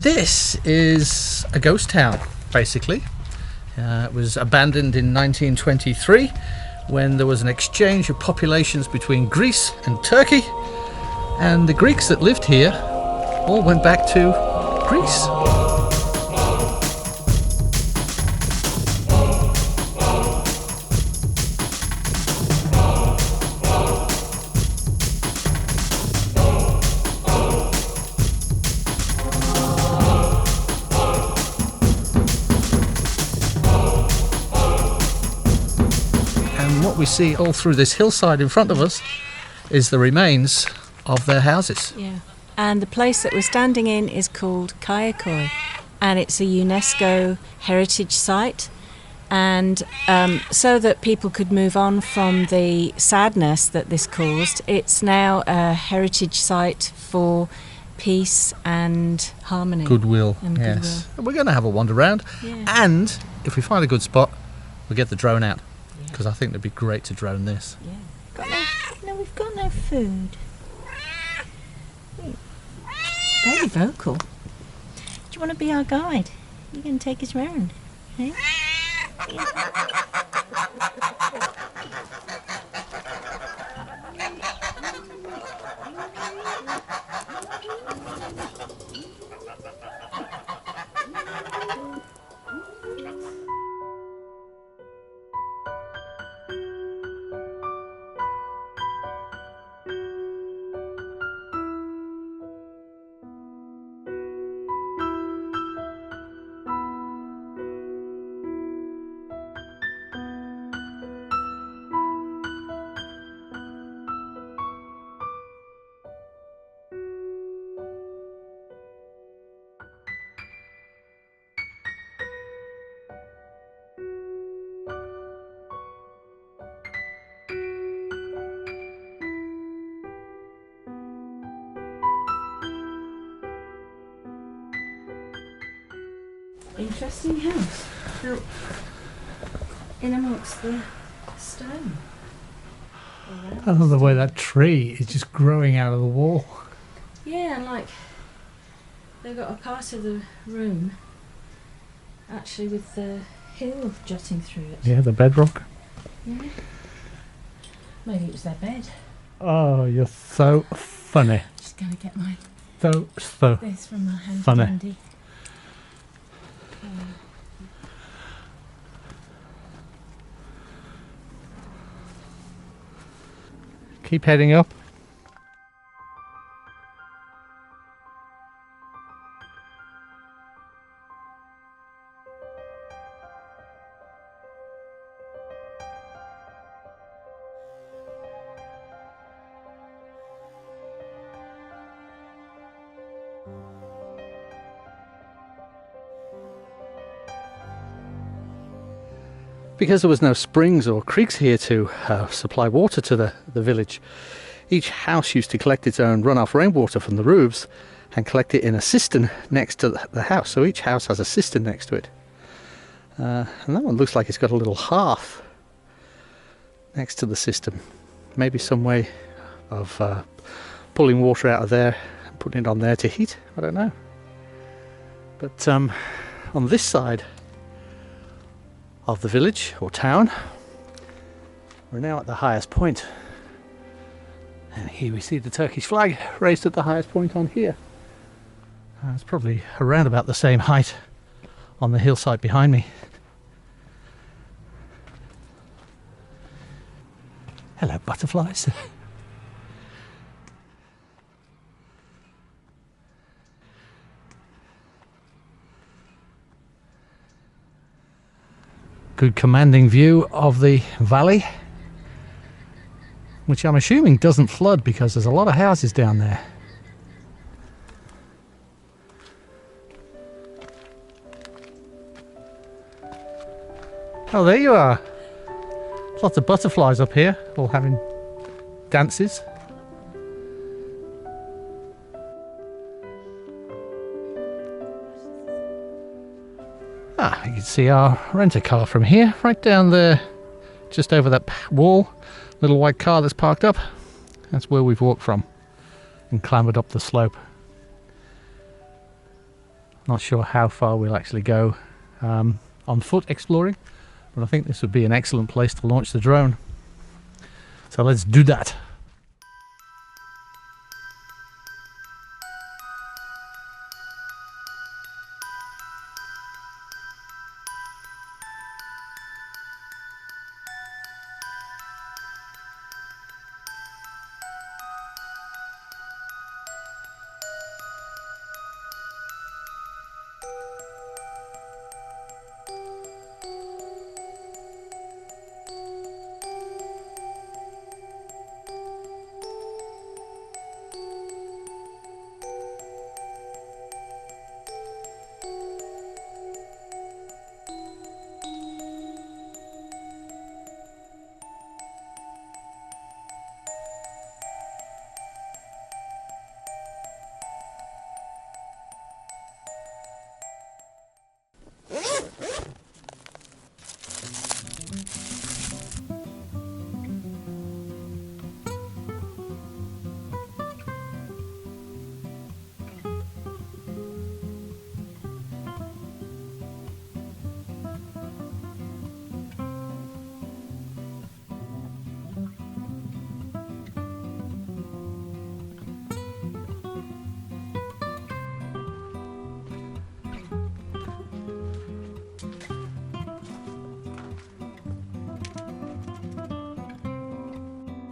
This is a ghost town, basically. It was abandoned in 1923 when there was an exchange of populations between Greece and Turkey, and the Greeks that lived here all went back to Greece. What we see all through this hillside in front of us is the remains of their houses. Yeah, and the place that we're standing in is called Kayakoy, and it's a UNESCO heritage site. And so that people could move on from the sadness that this caused, it's now a heritage site for peace and harmony. Goodwill, and yes. Goodwill. We're going to have a wander around, and if we find a good spot, we'll get the drone out. Because I think it'd be great to drone this. Yeah. We've got no food. Very vocal. Do you want to be our guide? You can take us round. Eh? Interesting house built in amongst the stone. I love the way that tree is just growing out of the wall. Yeah, and like they've got a part of the room actually with the hill jutting through it. Yeah, the bedrock. Yeah. Maybe it was their bed. Oh, you're so funny. Just gonna get my So this from my hand funny. candy. Keep heading up. Because there was no springs or creeks here to supply water to the village, each house used to collect its own runoff rainwater from the roofs and collect it in a cistern next to the house. So each house has a cistern next to it. And that one looks like it's got a little hearth next to the cistern. Maybe some way of pulling water out of there and putting it on there to heat. I don't know. But on this side of the village or town, we're now at the highest point, and here we see the Turkish flag raised at the highest point on here. It's probably around about the same height on the hillside behind me. Hello, butterflies. Good commanding view of the valley, which I'm assuming doesn't flood because there's a lot of houses down there. Oh, there you are. Lots of butterflies up here, all having dances. You can see our rent-a-car from here, right down there, just over that wall. Little white car that's parked up. That's where we've walked from and clambered up the slope. Not sure how far we'll actually go on foot exploring, but I think this would be an excellent place to launch the drone. So let's do that.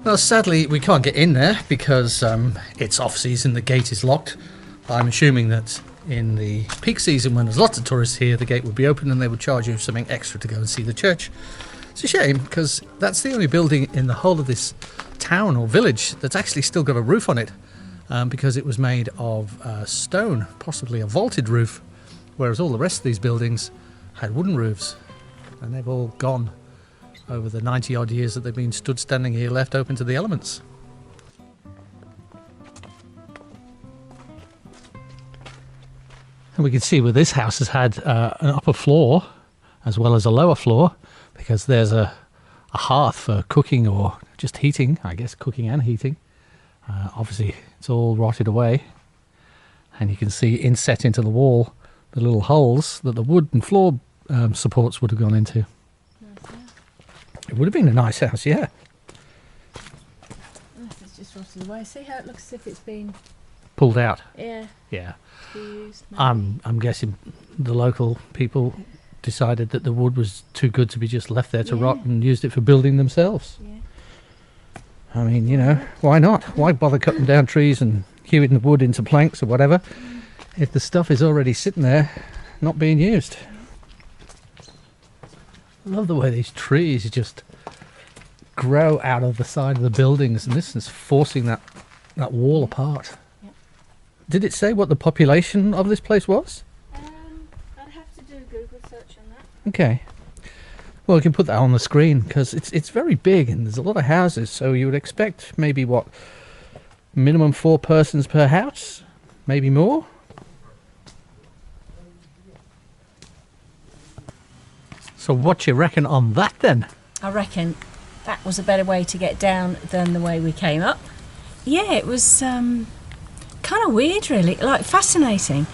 Well, sadly we can't get in there because it's off season, the gate is locked. I'm assuming that in the peak season, when there's lots of tourists here, the gate would be open and they would charge you something extra to go and see the church. It's a shame because that's the only building in the whole of this town or village that's actually still got a roof on it, because it was made of stone, possibly a vaulted roof, whereas all the rest of these buildings had wooden roofs, and they've all gone over the 90 odd years that they've been stood standing here, left open to the elements. And we can see where this house has had an upper floor as well as a lower floor, because there's a hearth for cooking or just heating, I guess cooking and heating. Obviously it's all rotted away, and you can see inset into the wall the little holes that the wood and floor supports would have gone into. It would have been a nice house, yeah. It's just rotted away. See how it looks as if it's been pulled out. Yeah. Yeah. Used, I'm guessing the local people decided that the wood was too good to be just left there to rot and used it for building themselves. Yeah. I mean, you know, why not? Why bother cutting down trees and hewing the wood into planks or whatever if the stuff is already sitting there not being used? I love the way these trees just grow out of the side of the buildings, and this is forcing that wall apart. Yep. Did it say what the population of this place was? I'd have to do a Google search on that. Okay. Well, we can put that on the screen because it's very big and there's a lot of houses, so you would expect maybe what, minimum 4 persons per house, maybe more. So what you reckon on that then? I reckon that was a better way to get down than the way we came up. Yeah, it was kind of weird, really, like fascinating.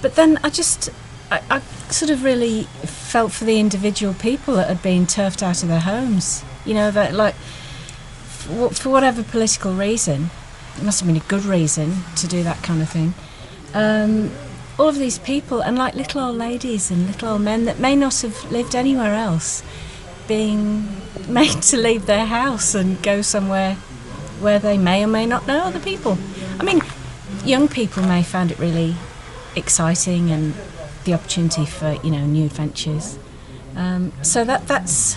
But then I sort of really felt for the individual people that had been turfed out of their homes. You know, that like for whatever political reason, it must have been a good reason to do that kind of thing. All of these people, and like little old ladies and little old men that may not have lived anywhere else, being made to leave their house and go somewhere where they may or may not know other people. I mean, young people may find it really exciting and the opportunity for, you know, new adventures. So that's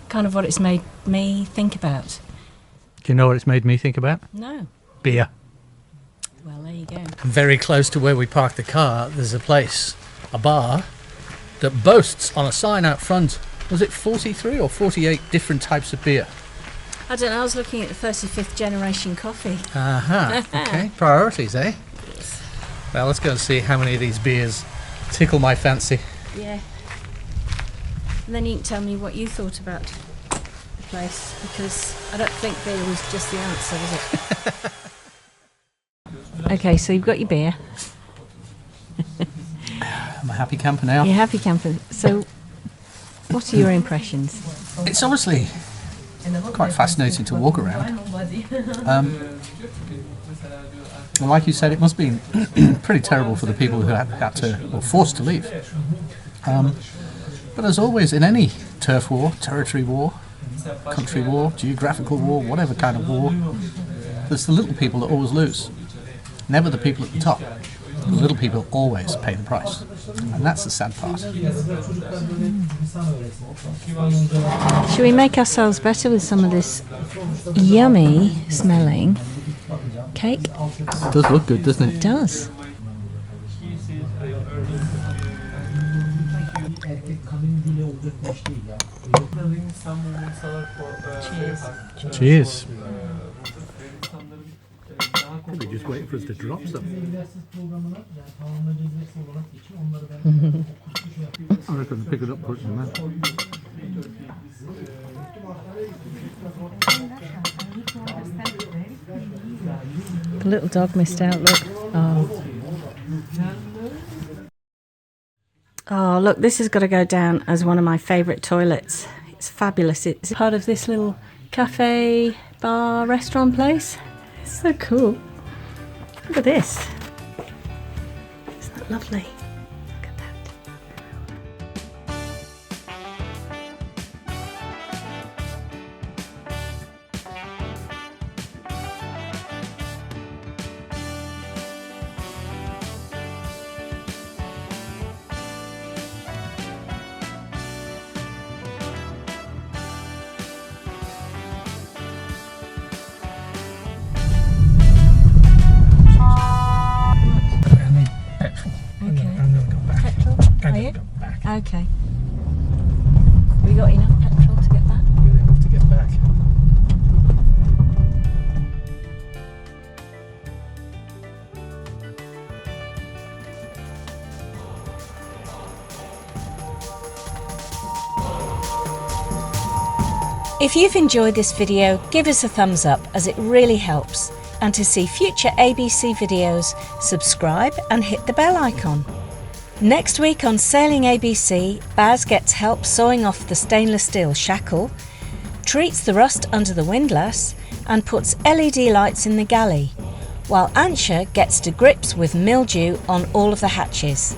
kind of what it's made me think about. Do you know what it's made me think about? No. Beer. Well, there you go. Very close to where we parked the car, there's a place, a bar, that boasts on a sign out front, was it 43 or 48 different types of beer? I don't know, I was looking at the 35th generation coffee. Aha, okay, priorities, eh? Yes. Well, let's go and see how many of these beers tickle my fancy. Yeah. And then you can tell me what you thought about the place, because I don't think beer was just the answer, was it? Okay, so you've got your beer. I'm a happy camper now. You're happy camper. So, what are your impressions? It's obviously quite fascinating to walk around. And like you said, it must be pretty terrible for the people who had to, or forced to leave. But as always, in any turf war, territory war, country war, geographical war, whatever kind of war, there's the little people that always lose. Never the people at the top. The little people always pay the price. And that's the sad part. Should we make ourselves better with some of this yummy smelling cake? It does look good, doesn't it? It does. Cheers. Probably just waiting for us to drop some. I reckon pick it up, put it in there. The little dog missed out, look. Oh. Oh, look, this has got to go down as one of my favourite toilets. It's fabulous. It's part of this little cafe, bar, restaurant place. It's so cool. Look at this. Isn't that lovely? Look at that. Okay. We got enough petrol to get back? Good enough to get back. If you've enjoyed this video, give us a thumbs up as it really helps. And to see future ABC videos, subscribe and hit the bell icon. Next week on Sailing ABC, Baz gets help sawing off the stainless steel shackle, treats the rust under the windlass and puts LED lights in the galley, while Ansha gets to grips with mildew on all of the hatches.